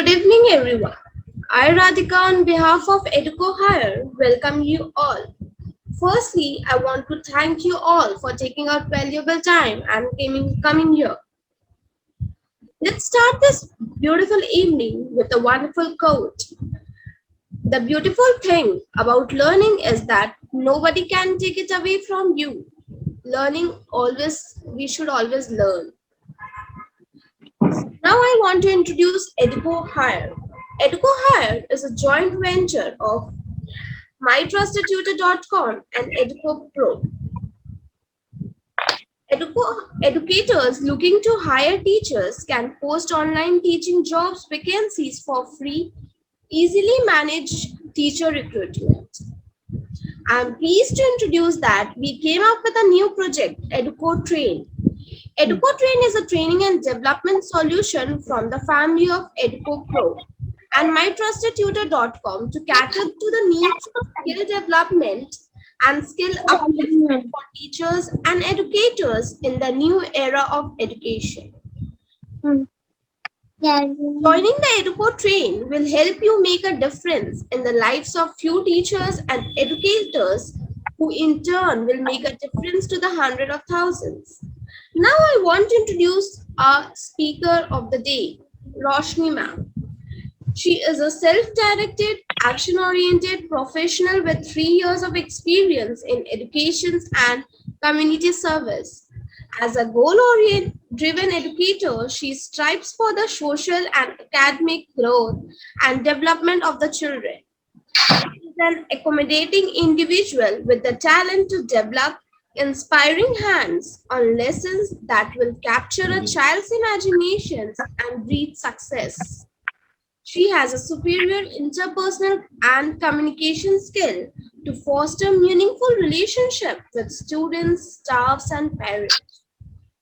evening, everyone. I, Radhika, on behalf of Educo Hire, welcome you all. Firstly, I want to thank you all for taking out valuable time and coming here. Let's start this beautiful evening with a wonderful quote. The beautiful thing about learning is that nobody can take it away from you. We should always learn. Now I want to introduce Educo Hire. Educo Hire is a joint venture of mytrustedtutor.com and Educo Pro. Educators looking to hire teachers can post online teaching jobs vacancies for free, easily manage teacher recruitment. I'm pleased to introduce that we came up with a new project, Educo Train. Educo Train is a training and development solution from the family of Educo Pro and mytrustedtutor.com to cater to the needs of skill development and skill upliftment for teachers and educators in the new era of education. Joining the Educo Train will help you make a difference in the lives of few teachers and educators who in turn will make a difference to the hundreds of thousands. Now I want to introduce our speaker of the day, Roshni ma'am. She is a self-directed, action-oriented professional with 3 years of experience in education and community service. As a goal-driven educator, she strives for the social and academic growth and development of the children. She is an accommodating individual with the talent to develop inspiring hands on lessons that will capture a child's imaginations and breed success. She has a superior interpersonal and communication skill to foster meaningful relationship with students, staffs, and parents.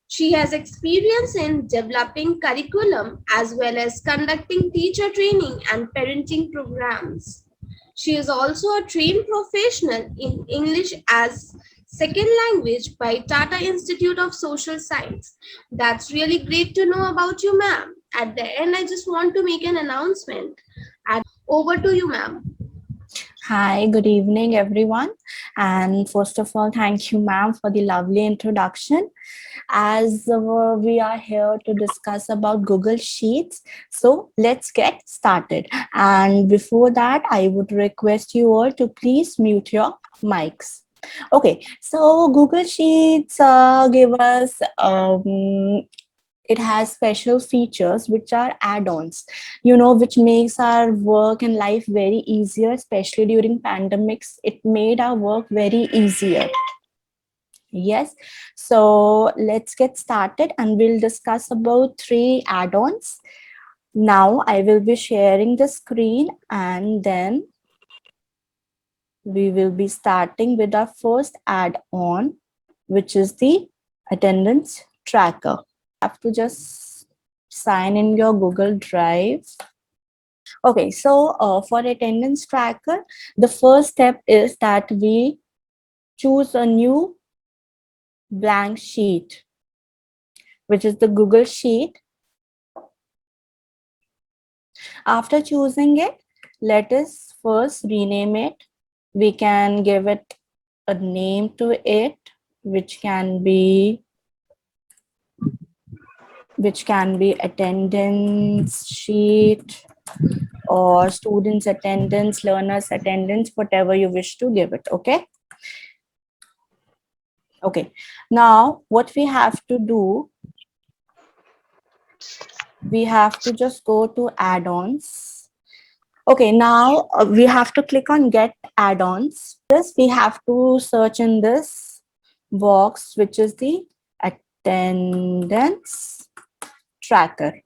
She has experience in developing curriculum as well as conducting teacher training and parenting programs. She is also a trained professional in English as second language by Tata Institute of Social Science. That's really great to know about you, ma'am. At the end, I just want to make an announcement. Over to you, ma'am. Hi, good evening, everyone. And first of all, thank you, ma'am, for the lovely introduction. As we are here to discuss about Google Sheets, so let's get started. And before that, I would request you all to please mute your mics. Okay, so Google Sheets give us it has special features which are add-ons, which makes our work and life very easier, especially during pandemics. It made our work very easier. Yes, so let's get started and we'll discuss about 3 add-ons. Now I will be sharing the screen and then we will be starting with our first add-on, which is the attendance tracker. Have to just sign in your Google Drive. Okay, so for attendance tracker, the first step is that we choose a new blank sheet, which is the Google Sheet. After choosing it, let us first rename it. We can give it a name to it, which can be attendance sheet or students attendance, learners attendance, whatever you wish to give it. Okay, now what we have to do, we have to just go to add-ons. Okay, now we have to click on get add-ons. This we have to search in this box, which is the attendance tracker.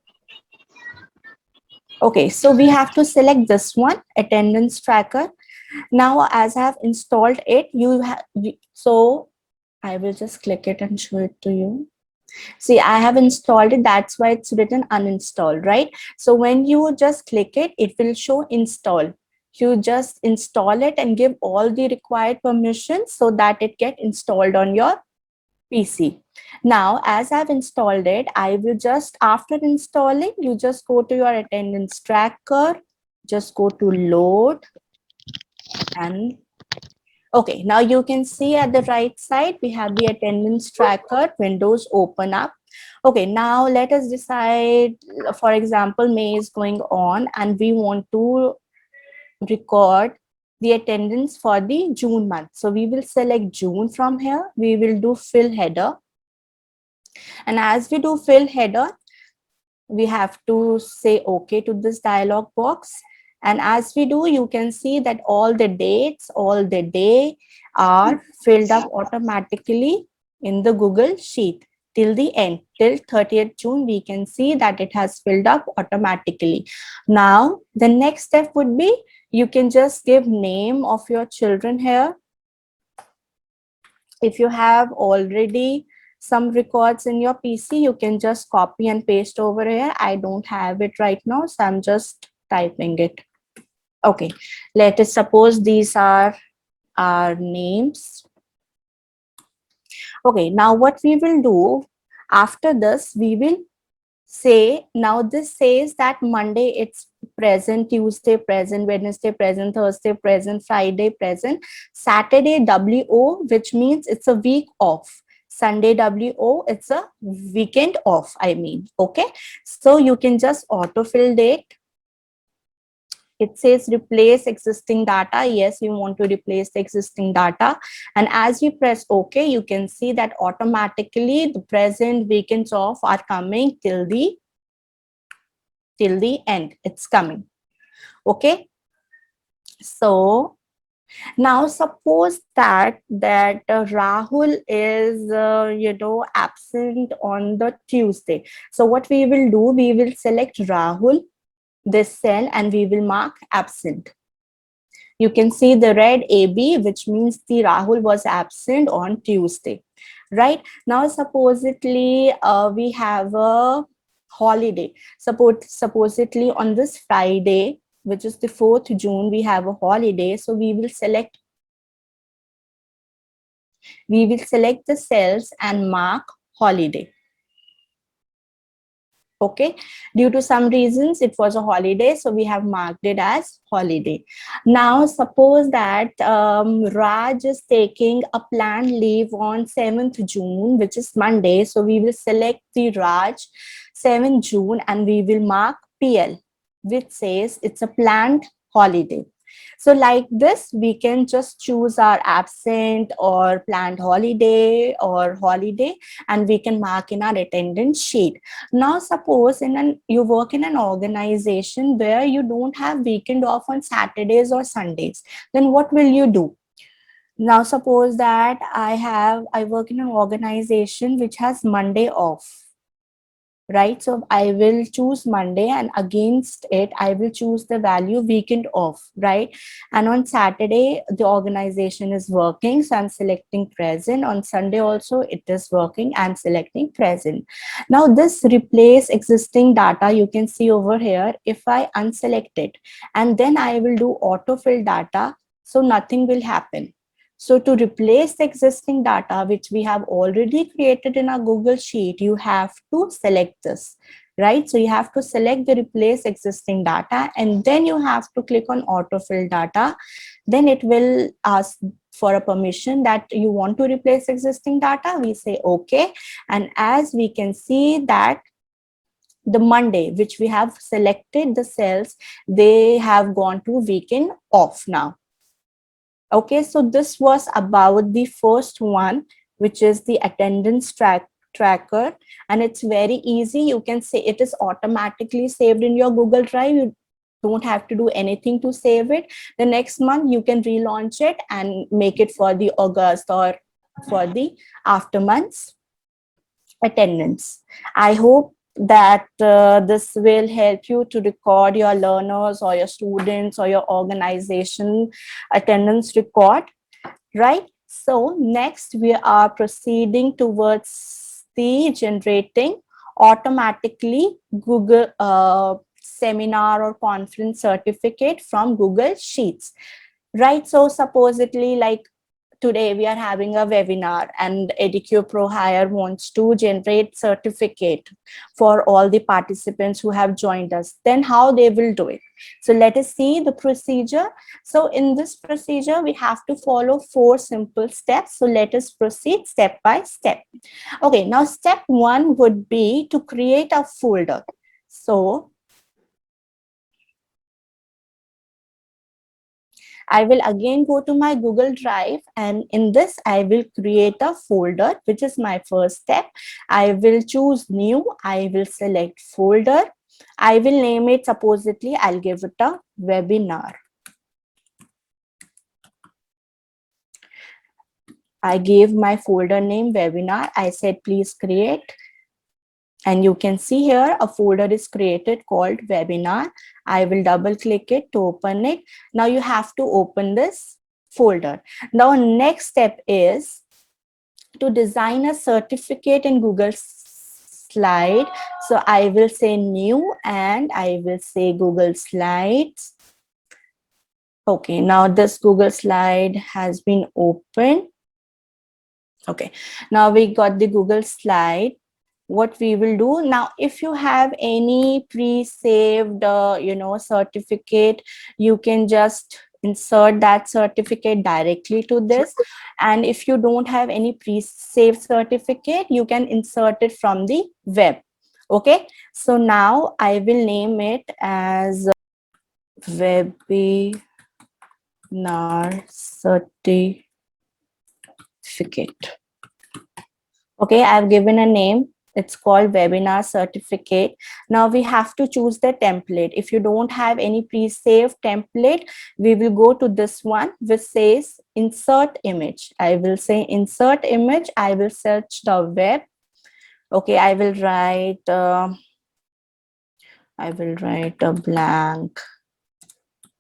Okay, so we have to select this one, attendance tracker. Now, as I have installed it, so I will just click it and show it to you. See, I have installed it. That's why it's written uninstall, right? So when you just click it, it will show install. You just install it and give all the required permissions so that it get installed on your PC. Now, as I've installed it, I will just, after installing, you just go to your attendance tracker, just go to load, and okay, now you can see at the right side, we have the attendance tracker windows open up. Okay, now let us decide, for example, May is going on and we want to record the attendance for the June month. So we will select June from here. We will do fill header. And as we do fill header, we have to say okay to this dialog box. And as we do, you can see that all the dates, all the day are filled up automatically in the Google Sheet till the end, till 30th June. We can see that it has filled up automatically. Now, the next step would be you can just give name of your children here. If you have already some records in your PC, you can just copy and paste over here. I don't have it right now, so I'm just typing it. Okay, let us suppose these are our names. Okay, now what we will do after this, we will say, now this says that Monday it's present, Tuesday present, Wednesday present, Thursday present, Friday present, Saturday WO, which means it's a week off. Sunday WO, it's a weekend off, I mean. Okay, so you can just autofill date. It says replace existing data. Yes, you want to replace the existing data. And as you press OK, you can see that automatically the present weekends off are coming till the end. It's coming. Okay. So now suppose that Rahul is absent on the Tuesday. So what we will do, we will select Rahul, this cell, and we will mark absent. You can see the red AB, which means the Rahul was absent on Tuesday, right? Now, supposedly we have a holiday. Supposedly on this Friday, which is the 4th June, we have a holiday. So we will select the cells and mark holiday. Okay, due to some reasons it was a holiday, so we have marked it as holiday. Now suppose that Raj is taking a planned leave on 7th June, which is Monday, so we will select the Raj 7th June and we will mark PL, which says it's a planned holiday. So like this, we can just choose our absent or planned holiday or holiday, and we can mark in our attendance sheet. Now, suppose you work in an organization where you don't have weekend off on Saturdays or Sundays, then what will you do? Now, suppose that I work in an organization which has Monday off, right? So I will choose Monday, and against it, I will choose the value weekend off, right? And on Saturday, the organization is working, so I'm selecting present. On Sunday also, it is working, I'm selecting present. Now this replace existing data, you can see over here, if I unselect it, and then I will do autofill data, so nothing will happen. So to replace the existing data, which we have already created in our Google Sheet, you have to select this, right? So you have to select the replace existing data, and then you have to click on autofill data. Then it will ask for a permission that you want to replace existing data. We say okay. And as we can see that the Monday, which we have selected the cells, they have gone to weekend off now. Okay, so this was about the first one, which is the attendance tracker, and it's very easy. You can say it is automatically saved in your Google Drive. You don't have to do anything to save it. The next month you can relaunch it and make it for the August or for the after months attendance. I hope that this will help you to record your learners or your students or your organization attendance record, right? So next we are proceeding towards the generating automatically Google seminar or conference certificate from Google Sheets, right? So supposedly, like today we are having a webinar and Educure Pro Hire wants to generate certificate for all the participants who have joined us, then how they will do it. So let us see the procedure. So in this procedure, we have to follow 4 simple steps. So let us proceed step by step. Okay, now step 1 would be to create a folder. So I will again go to my Google Drive, and in this I will create a folder, which is my first step. I will choose new, I will select folder. I will name it, supposedly I'll give it a webinar. I gave my folder name webinar. I said, please create. And you can see here a folder is created called webinar. I will double click it to open it. Now you have to open this folder. Now next step is to design a certificate in Google Slide. So I will say new and I will say Google Slides. Okay, now this Google Slide has been opened. Okay, now we got the Google Slide. What we will do now, if you have any pre-saved certificate, you can just insert that certificate directly to this. And if you don't have any pre-saved certificate, you can insert it from the web. Okay, so now I will name it as webinar certificate. Okay, I've given a name. It's called webinar certificate. Now we have to choose the template. If you don't have any pre-saved template, we will go to this one which says insert image. I will say insert image. I will search the web. Okay, I will write a blank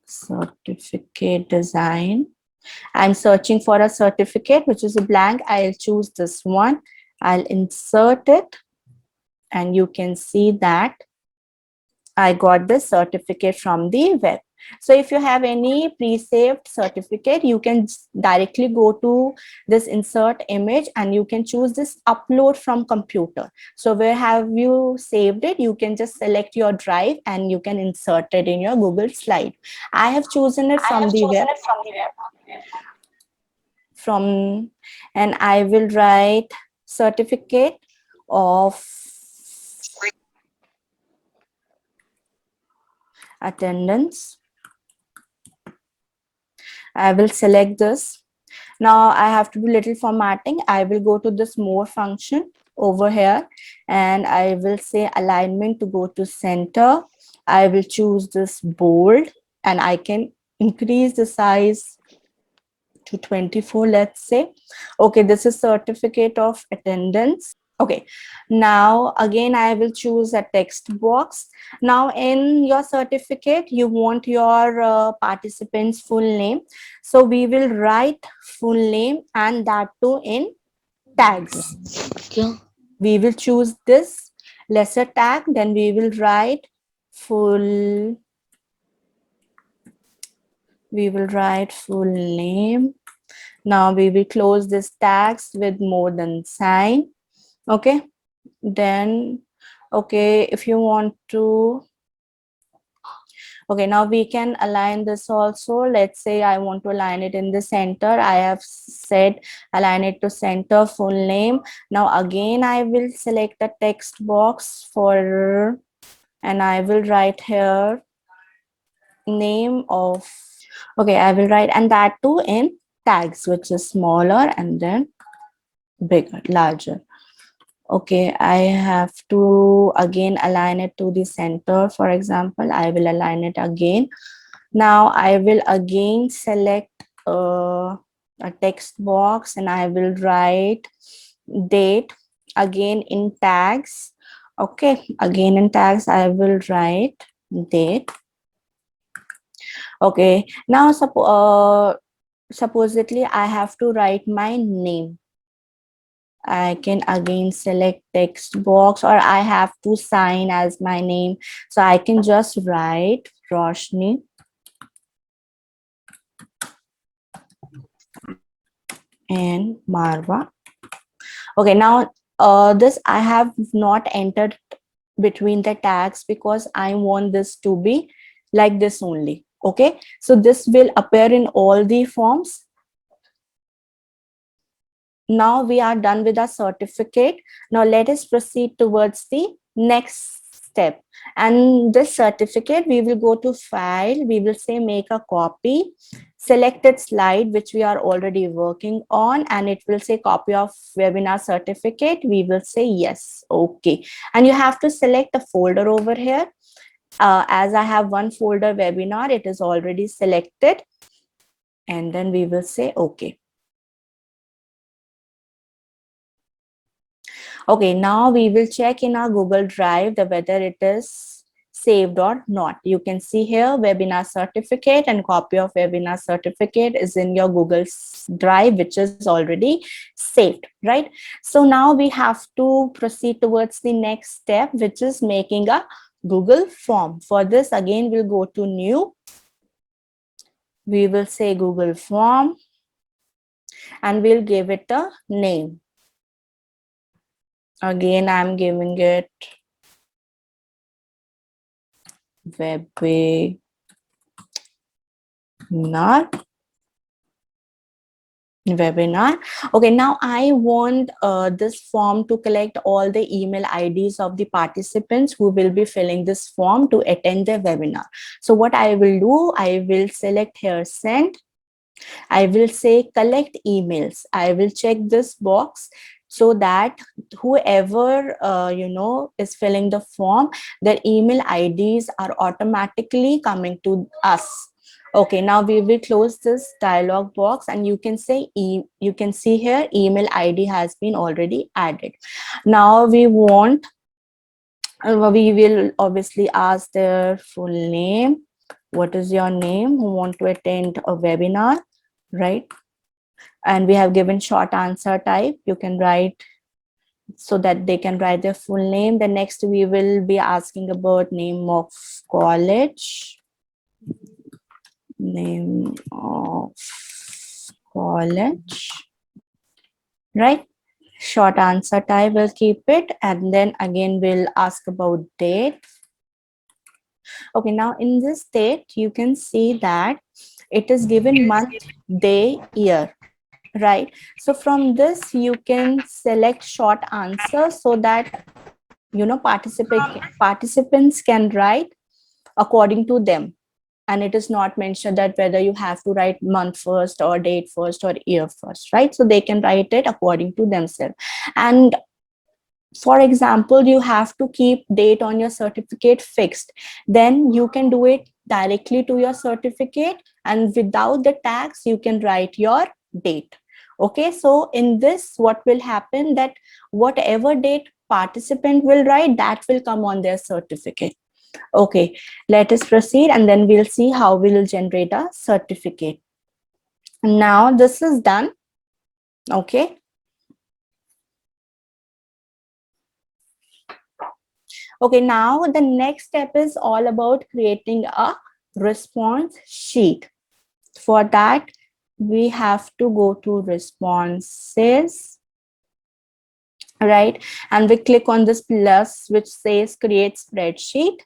certificate design. I'm searching for a certificate which is a blank. I'll choose this one. I'll insert it, and you can see that I got this certificate from the web. So if you have any pre-saved certificate, you can directly go to this insert image and you can choose this upload from computer. So where have you saved it? You can just select your drive and you can insert it in your Google Slide. I have chosen it from the web. And I will write certificate of attendance. I will select this. Now I have to do little formatting. I will go to this more function over here and I will say alignment to go to center. I will choose this bold and I can increase the size to 24, let's say. Okay, this is certificate of attendance. Okay, now again I will choose a text box. Now in your certificate you want your participants full name, so we will write full name and that too in tags. We will choose this lesser tag, then we will write full name. Now we will close this tags with more than sign. Okay, then okay, if you want to, okay, now we can align this also. Let's say I want to align it in the center. I have said align it to center, full name. Now again I will select a text box for, and I will write here name of, okay, I will write, and that too in tags, which is smaller and then bigger, larger. Okay, I have to again align it to the center. For example, I will align it again. Now I will again select a text box and I will write date again in tags. Okay, again in tags, I will write date. Okay, now supposedly I have to write my name. I can again select text box, or I have to sign as my name. So I can just write Roshni. in Marva. Okay, now this I have not entered between the tags because I want this to be like this only. Okay, so this will appear in all the forms. Now we are done with our certificate. Now let us proceed towards the next step. And this certificate, we will go to file, we will say make a copy, selected slide, which we are already working on, and it will say copy of webinar certificate. We will say yes, okay. And you have to select a folder over here. As I have one folder webinar, it is already selected. And then we will say okay. Okay, now we will check in our Google Drive whether it is saved or not. You can see here webinar certificate and copy of webinar certificate is in your Google Drive, which is already saved, right? So now we have to proceed towards the next step, which is making a Google form. For this, again, we'll go to new. We will say Google form and we'll give it a name. Again, I'm giving it webinar. Okay, now I want this form to collect all the email IDs of the participants who will be filling this form to attend the webinar. So what I will do, I will select here send. I will say collect emails. I will check this box so that whoever is filling the form, their email IDs are automatically coming to us. Okay, now we will close this dialog box and you can say you can see here email ID has been already added. Now we want we will obviously ask their full name. What is your name? Who want to attend a webinar, right? And we have given short answer type. You can write so that they can write their full name. The next we will be asking about name of college. Name of college, right? Short answer type, we'll keep it. And then again, we'll ask about date. Okay, now in this date, you can see that it is given month, day, year, right? So from this, you can select short answer so that, participants can write according to them. And it is not mentioned that whether you have to write month first or date first or year first, right? So they can write it according to themselves. And for example, you have to keep date on your certificate fixed, then you can do it directly to your certificate, and without the tags you can write your date. Okay, so in this what will happen, that whatever date participant will write, that will come on their certificate. Okay, let us proceed and then we'll see how we'll generate a certificate. Now this is done. Okay, okay, now the next step is all about creating a response sheet. For that, we have to go to responses, right? And we click on this plus which says create spreadsheet.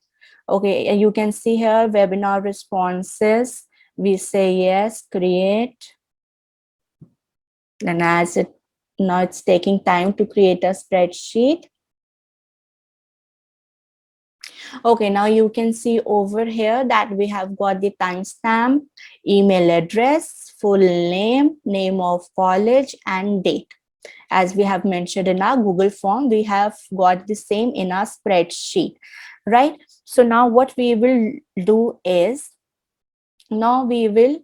Okay, you can see here webinar responses. We say yes, create. And as it now it's taking time to create a spreadsheet. Okay, now you can see over here that we have got the timestamp, email address, full name, name of college, and date. As we have mentioned in our Google form, we have got the same in our spreadsheet, right? So now what we will do is, now we will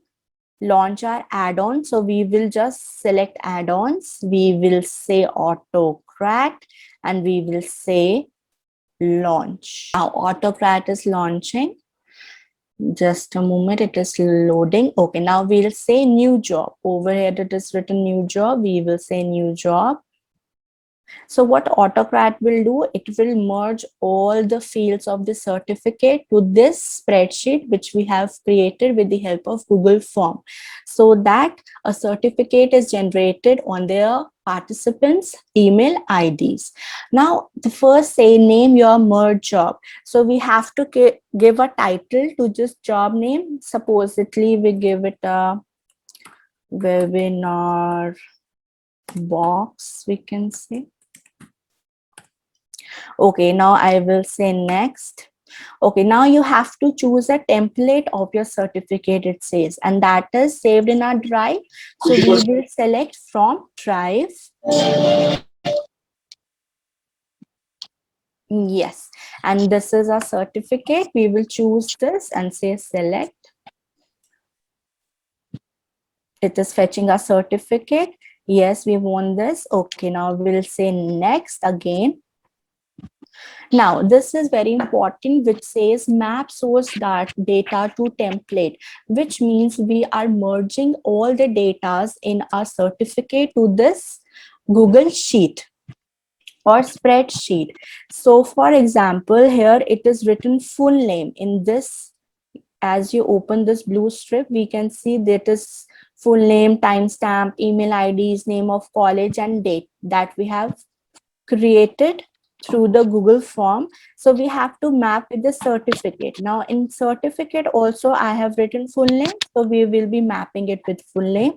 launch our add-on. So we will just select add-ons. We will say AutoCrat and we will say launch. Now AutoCrat is launching. Just a moment, it is loading. Okay, now we'll say new job. Over here it is written new job. We will say new job. So what AutoCAD will do, it will merge all the fields of the certificate to this spreadsheet, which we have created with the help of Google Form, so that a certificate is generated on their participants' email IDs. Now, the first say name your merge job. So we have to give a title to this job name. Supposedly, we give it a webinar box, we can say. Okay, now I will say next. Okay, now you have to choose a template of your certificate, it says, and that is saved in our drive. So we will select from drive. Yes, and this is our certificate. We will choose this and say select. It is fetching a certificate. Yes, we want this. Okay, now we'll say next again. Now, this is very important, which says map source data to template, which means we are merging all the data in our certificate to this Google Sheet or spreadsheet. So, for example, here it is written full name in this. As you open this blue strip, we can see that is full name, timestamp, email IDs, name of college, and date that we have created through the Google form. So we have to map with the certificate. Now in certificate also I have written full name. So we will be mapping it with full name.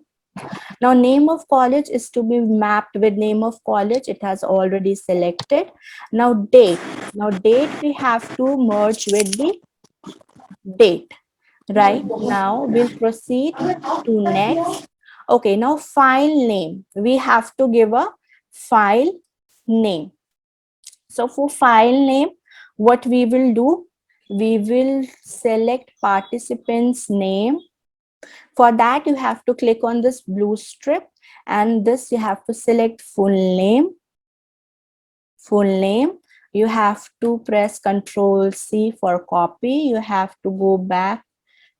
Now name of college is to be mapped with name of college. It has already selected. Now date. Now date we have to merge with the date. Right now we'll proceed to next. Okay, now file name. We have to give a file name. So for file name, what we will do, we will select participant's name. For that, you have to click on this blue strip, and this you have to select full name. Full name. You have to press Ctrl C for copy. You have to go back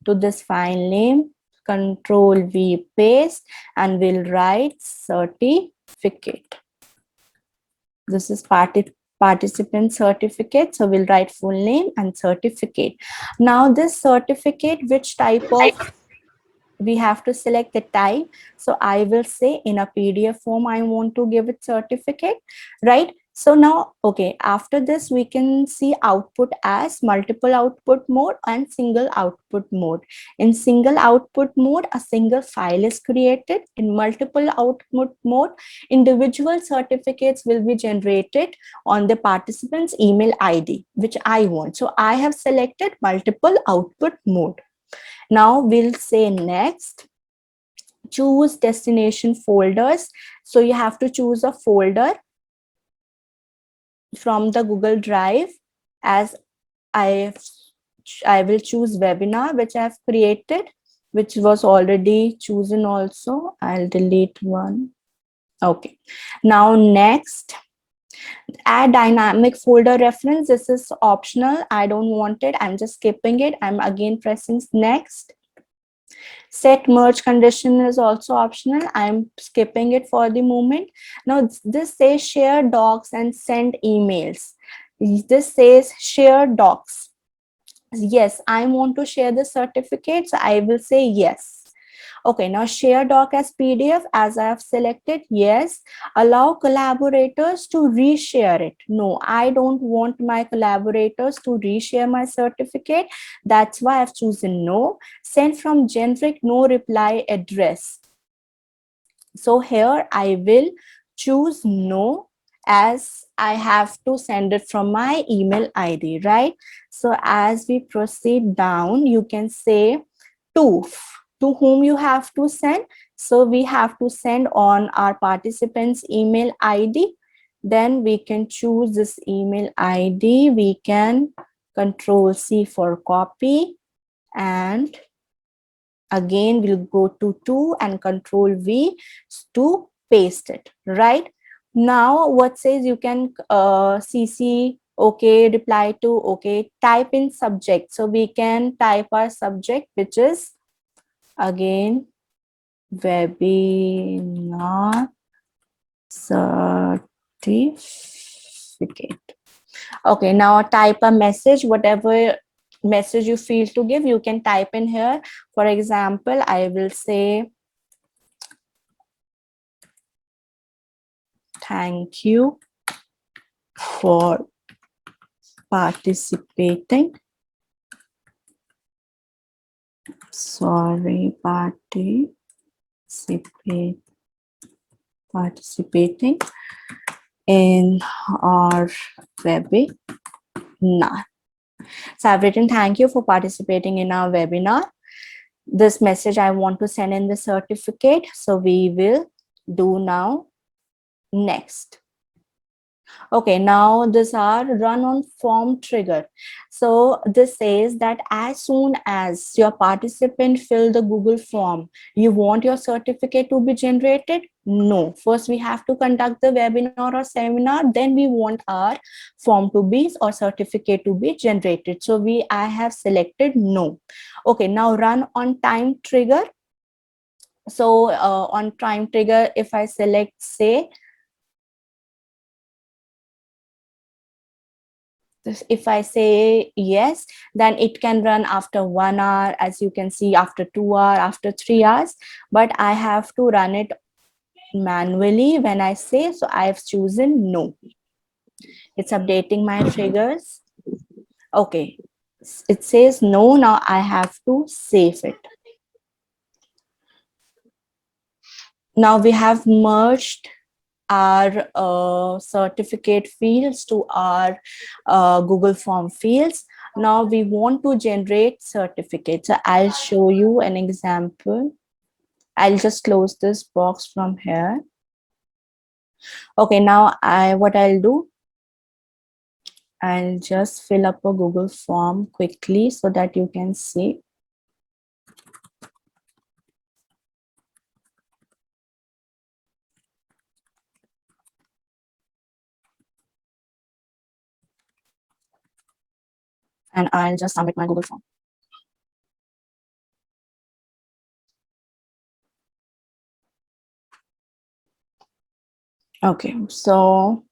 to this file name, Ctrl V paste, and we'll write certificate. This is participant certificate. So we'll write full name and certificate. Now this certificate, which type of, we have to select the type. So I will say in a PDF form, I want to give it certificate, right? So now, okay, after this, we can see output as multiple output mode and single output mode. In single output mode, a single file is created. In multiple output mode, individual certificates will be generated on the participant's email ID, which I want. So I have selected multiple output mode. Now we'll say next. Choose destination folders. So you have to choose a folder from the Google Drive. As I will choose webinar, which I have created, which was already chosen also. I'll delete one. Okay. Now next, add dynamic folder reference. This is optional. I don't want it. I'm just skipping it. I'm again pressing next. Set merge condition is also optional. I'm skipping it for the moment. Now this says share docs and send emails. This says share docs. Yes, I want to share the certificate, so I will say yes. Okay, now share doc as PDF, as I have selected yes. Allow collaborators to reshare it. No, I don't want my collaborators to reshare my certificate. That's why I've chosen no. Send from generic no reply address. So here I will choose no, as I have to send it from my email ID, right? So as we proceed down, you can say to whom you have to send. So we have to send on our participants email ID. Then we can choose this email ID. We can Control C for copy, and again we'll go to and Control V to paste it. Right now, what says you can CC okay, reply to okay, type in subject. So we can type our subject, which is again webinar certificate. certificate. Okay, now type a message, whatever message you feel to give, you can type in here. For example, I will say, thank you for participating. Sorry, participating in our webinar. So I've written thank you for participating in our webinar. This message I want to send in the certificate. So we will do now next. Okay, now this are run on form trigger. So this says that as soon as your participant fill the Google form, you want your certificate to be generated? No. First, we have to conduct the webinar or seminar. Then we want our form to be or certificate to be generated. So I have selected no. Okay, now run on time trigger. So on time trigger, if I select say, if I say yes, then it can run after 1 hour, as you can see, after 2 hours, after 3 hours, but I have to run it manually when I say, so I've chosen no. It's updating my triggers. Okay, it says no, now I have to save it. Now we have merged our certificate fields to our Google form fields. Now we want to generate certificates. So I'll show you an example. I'll just close this box from here. Okay, now what I'll do, I'll just fill up a Google form quickly so that you can see. And I'll just submit my Google form. Okay, so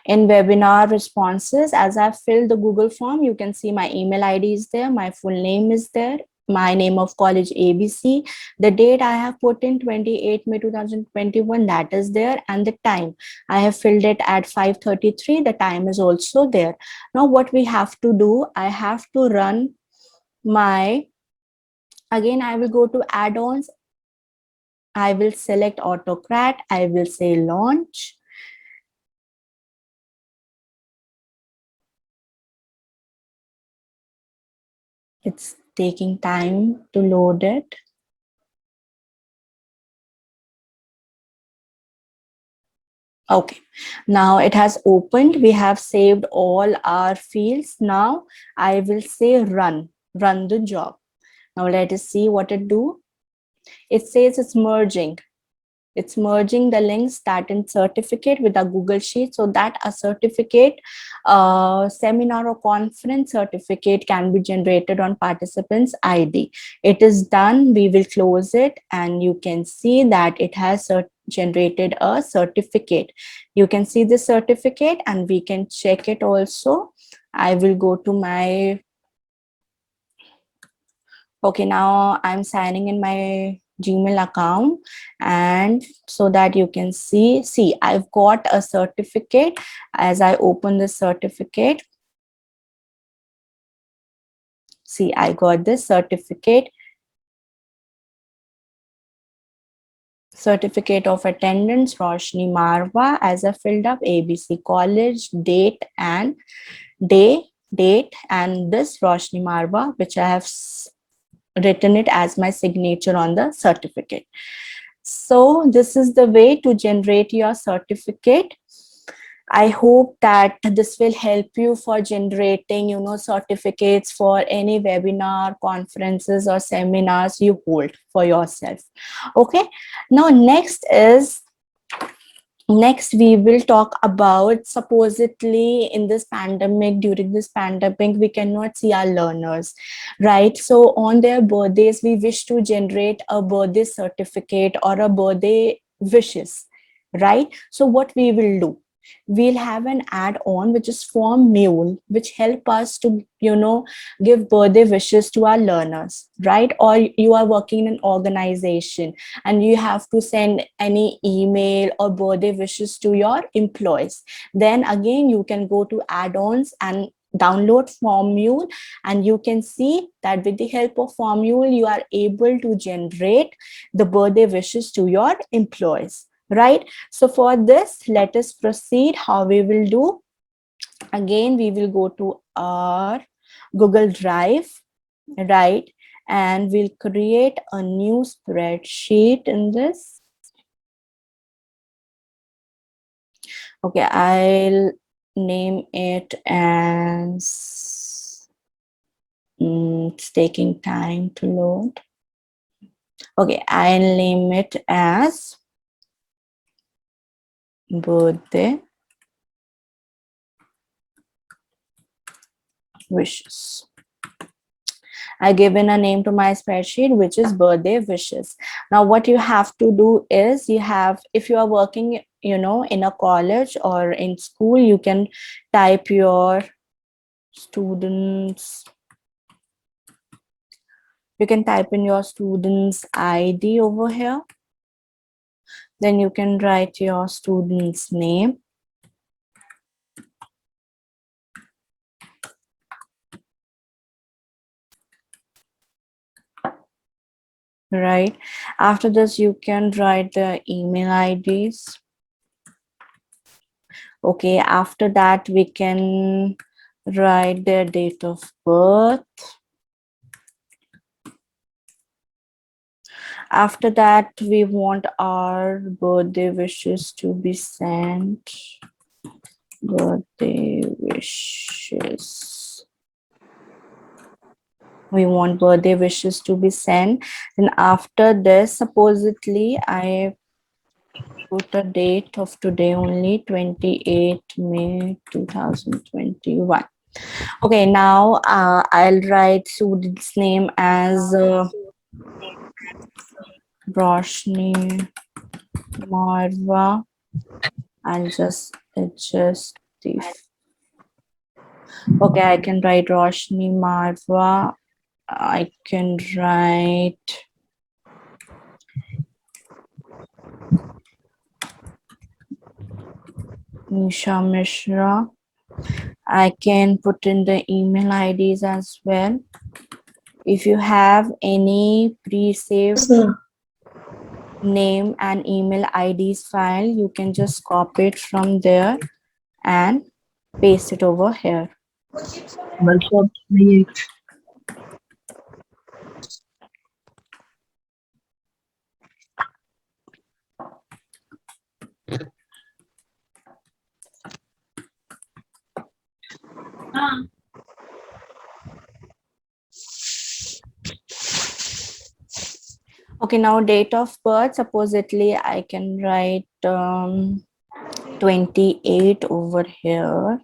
in webinar responses, as I've filled the Google form, you can see my email ID is there, my full name is there, my name of college ABC, the date I have put in 28 May 2021, that is there, and the time I have filled it at 5:33, the time is also there. Now what we have to do, I have to run again I will go to add-ons, I will select Autocrat, I will say launch. It's taking time to load it. Okay, now it has opened. We have saved all our fields. Now I will say run the job. Now let us see what it do. It says it's merging. It's merging the links that in certificate with a Google Sheet so that a certificate, seminar or conference certificate can be generated on participants ID. It is done. We will close it and you can see that it has generated a certificate. You can see the certificate and we can check it also. I will go to my, okay, now I'm signing in my Gmail account, and so that you can see I've got a certificate. As I open the certificate, see I got this certificate of attendance Roshni Marwa, as I filled up ABC college, date and this Roshni Marwa, which I have written it as my signature on the certificate. So this is the way to generate your certificate. I hope that this will help you for generating, certificates for any webinar, conferences or seminars you hold for yourself. Okay, now next we will talk about, supposedly in this pandemic, during this pandemic, we cannot see our learners, right? So on their birthdays, we wish to generate a birthday certificate or a birthday wishes, right? So what we will do, we'll have an add-on which is Formule, which help us to, give birthday wishes to our learners, right? Or you are working in an organization and you have to send any email or birthday wishes to your employees. Then again, you can go to add-ons and download Formule, and you can see that with the help of Formule, you are able to generate the birthday wishes to your employees, right? So for this, let us proceed how we will do. Again, we will go to our Google Drive, right? And we'll create a new spreadsheet in this. Okay, I'll name it as, it's taking time to load. Okay, I'll name it as birthday wishes. I given a name to my spreadsheet, which is birthday wishes. Now, what you have to do is if you are working, in a college or in school, you can type your students. You can type in your student's ID over here. Then you can write your student's name. Right. After this, you can write the email IDs. Okay. After that, we can write their date of birth. After that, we want our birthday wishes to be sent. Birthday wishes. We want birthday wishes to be sent. And after this, supposedly, I put a date of today only, 28 May 2021. Okay, now I'll write student's name as Roshni Marwa. I'll just adjust the. Okay, I can write Roshni Marwa. I can write Nisha Mishra. I can put in the email IDs as well. If you have any pre-saved name and email IDs file, you can just copy it from there and paste it over here. Okay, now date of birth, supposedly I can write 28 over here.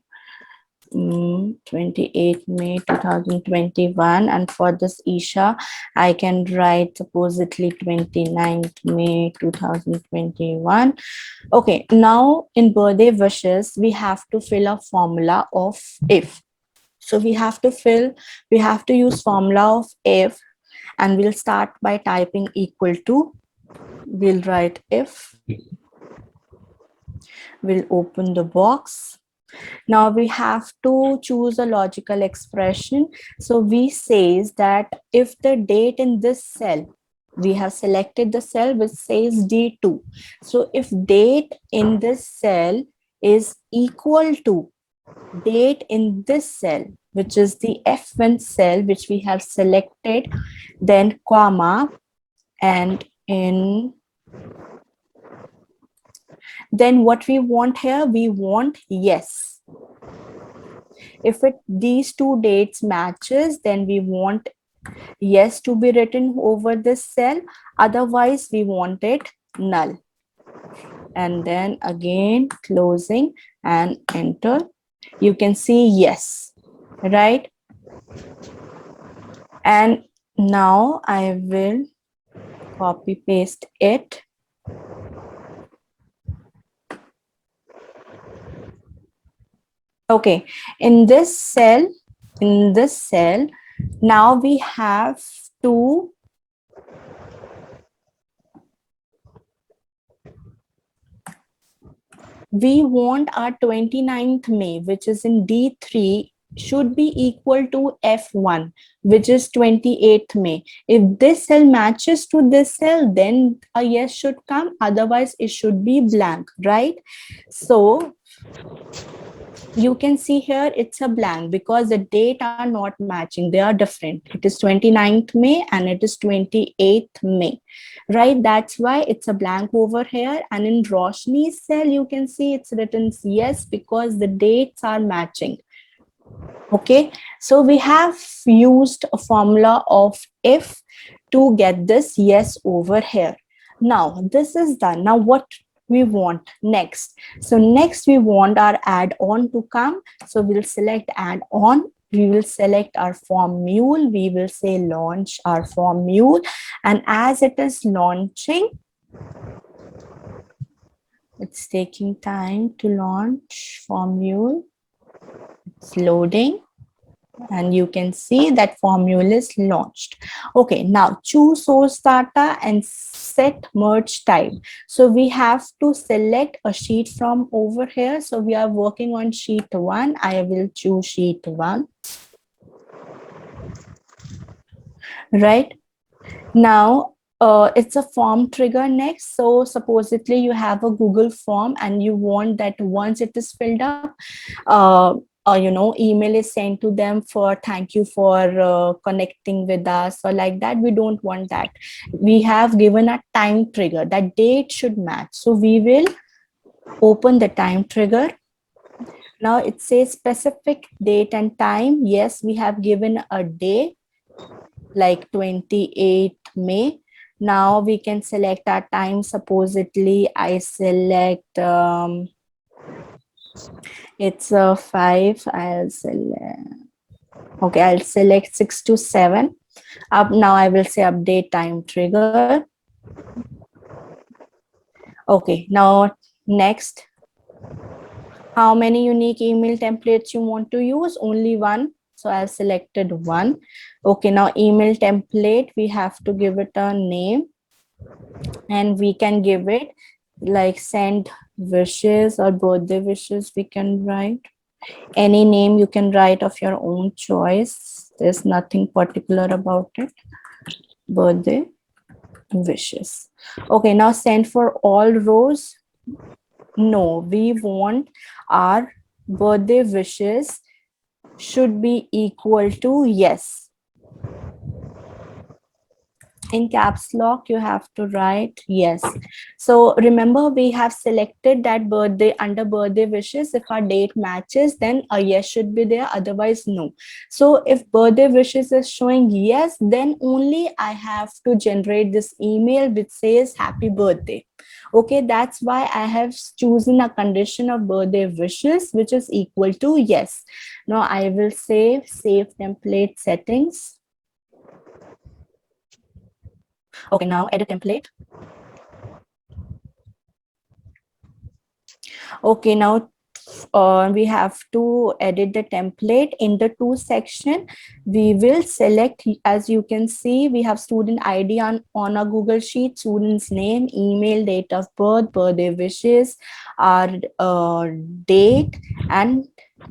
28 May 2021, and for this Isha, I can write supposedly 29th May 2021. Okay, now in birthday wishes, we have to fill a formula of if. So we have to use formula of if, and we'll start by typing equal to. We'll write if. We'll open the box. Now we have to choose a logical expression. So we says that if the date in this cell, we have selected the cell which says D2. So if date in this cell is equal to date in this cell, which is the F1 cell which we have selected, then comma, and then what we want here, we want yes. If these two dates matches, then we want yes to be written over this cell. Otherwise, we want it null. And then again, closing and enter. You can see yes, right? And now I will copy paste it. Okay, in this cell, now we have to we want our 29th May, which is in D3, should be equal to F1, which is 28th May. If this cell matches to this cell, then a yes should come. Otherwise, it should be blank, right? So you can see here it's a blank because the date are not matching. They are different. It is 29th May and it is 28th May, right? That's why it's a blank over here. And in Roshni's cell, you can see it's written yes because the dates are matching. Okay, so we have used a formula of if to get this yes over here. Now this is done. Now what we want next? So next we want our add-on to come. So we'll select add-on. We will select our form mule. We will say launch our form mule. And as it is launching, it's taking time to launch form mule. It's loading. And you can see that formula is launched. Okay, now choose source data and set merge type. So we have to select a sheet from over here. So we are working on sheet 1. I will choose sheet 1. Right now, it's a form trigger next. So supposedly you have a Google form and you want that once it is filled up, email is sent to them for thank you for connecting with us or like that. We don't want that. We have given a time trigger. That date should match. So we will open the time trigger. Now it says specific date and time. Yes, we have given a day like 28th May. Now we can select our time. Supposedly I select it's a 5. I'll select 6 to 7. Up now I will say update time trigger. Okay, now next, how many unique email templates you want to use? Only one. So I've selected one. Okay, now email template, we have to give it a name and we can give it like send wishes or birthday wishes. We can write any name you can write of your own choice. There's nothing particular about it. Birthday wishes. Okay, now send for all rows. No, we want our birthday wishes should be equal to yes. In caps lock, you have to write yes. So remember, we have selected that birthday under birthday wishes. If our date matches, then a yes should be there, otherwise no. So if birthday wishes is showing yes, then only I have to generate this email which says happy birthday. Okay, that's why I have chosen a condition of birthday wishes which is equal to yes. Now I will save template settings. Okay, now edit template. Okay, now we have to edit the template. In the to section, we will select, as you can see, we have student ID on a Google Sheet, student's name, email, date of birth, birthday wishes, our date and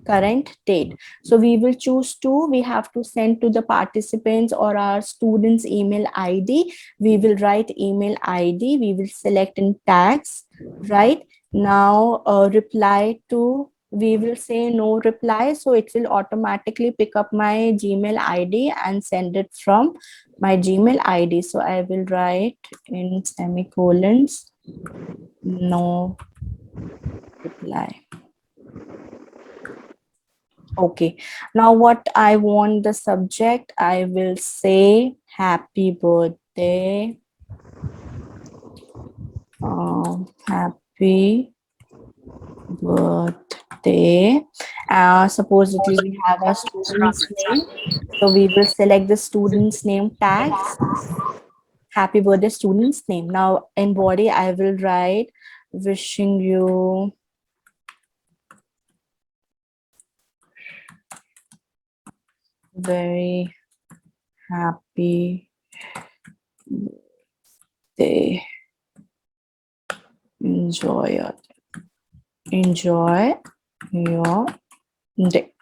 current date. So we will choose we have to send to the participants or our students email ID. We will write email ID. We will select in tags, right? Now reply to, we will say no reply. So it will automatically pick up my Gmail ID and send it from my Gmail ID. So I will write in semicolons, no reply. Okay, now what I want the subject, I will say happy birthday. Happy birthday. Supposedly we have a student's name. So we will select the student's name tags. Happy birthday student's name. Now in body, I will write wishing you very happy day. Enjoy your day.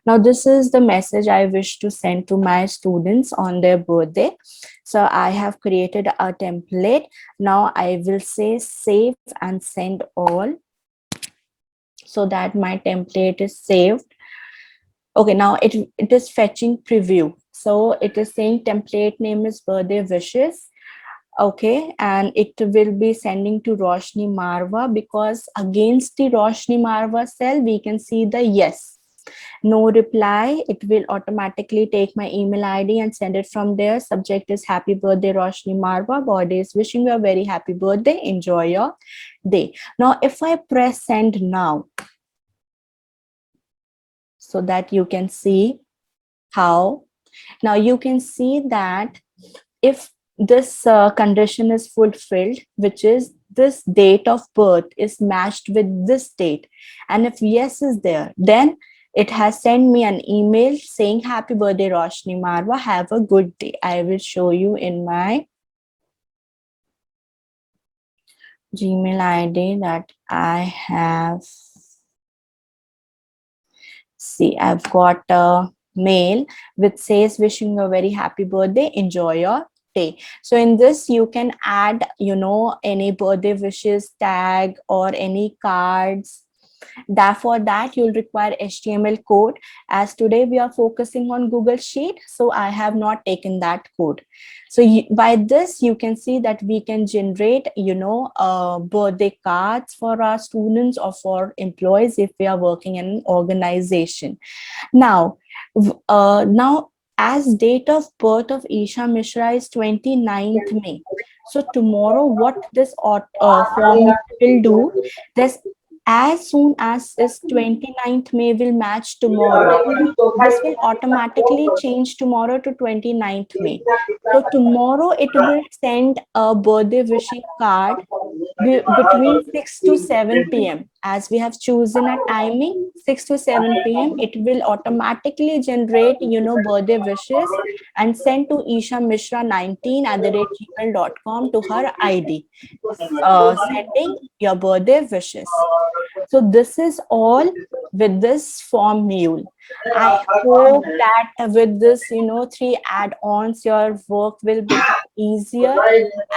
Now, this is the message I wish to send to my students on their birthday. So I have created a template. Now I will say save and send all, so that my template is saved. Okay, now it is fetching preview. So it is saying template name is birthday wishes. Okay, and it will be sending to Roshni Marwa, because against the Roshni Marwa cell, we can see the yes. No reply, it will automatically take my email ID and send it from there. Subject is happy birthday, Roshni Marwa. Body is wishing you a very happy birthday. Enjoy your day. Now, if I press send now, so that you can see how, now you can see that if this condition is fulfilled, which is this date of birth is matched with this date, and if yes is there, then it has sent me an email saying happy birthday Roshni Marwa, have a good day. I will show you in my Gmail ID that I have. See, I've got a mail which says wishing you a very happy birthday, enjoy your day. So in this you can add, any birthday wishes tag or any cards. For that you'll require HTML code. As today we are focusing on Google Sheet, so I have not taken that code. So by this you can see that we can generate birthday cards for our students or for employees if we are working in an organization. Now as date of birth of Isha Mishra is 29th May. So tomorrow what this form will do, this as soon as this 29th May will match tomorrow, this will automatically change tomorrow to 29th May. So tomorrow it will send a birthday wishing card between 6 to 7 p.m. As we have chosen a timing 6 to 7 p.m. it will automatically generate birthday wishes and send to Isha Mishra 19@gmail.com to her ID, sending your birthday wishes. So this is all with this form mule. I hope that with this, 3 add-ons, your work will become easier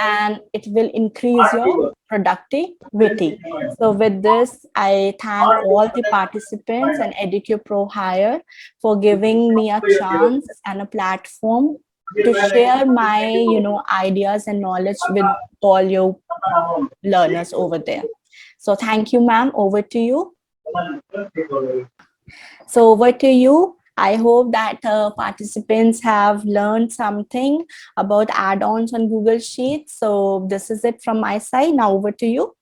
and it will increase your productivity. So with this, I thank all the participants and Educare Pro Hire for giving me a chance and a platform to share my, ideas and knowledge with all your learners over there. So thank you, ma'am. Over to you. So over to you. I hope that participants have learned something about add-ons on Google Sheets. So this is it from my side. Now over to you.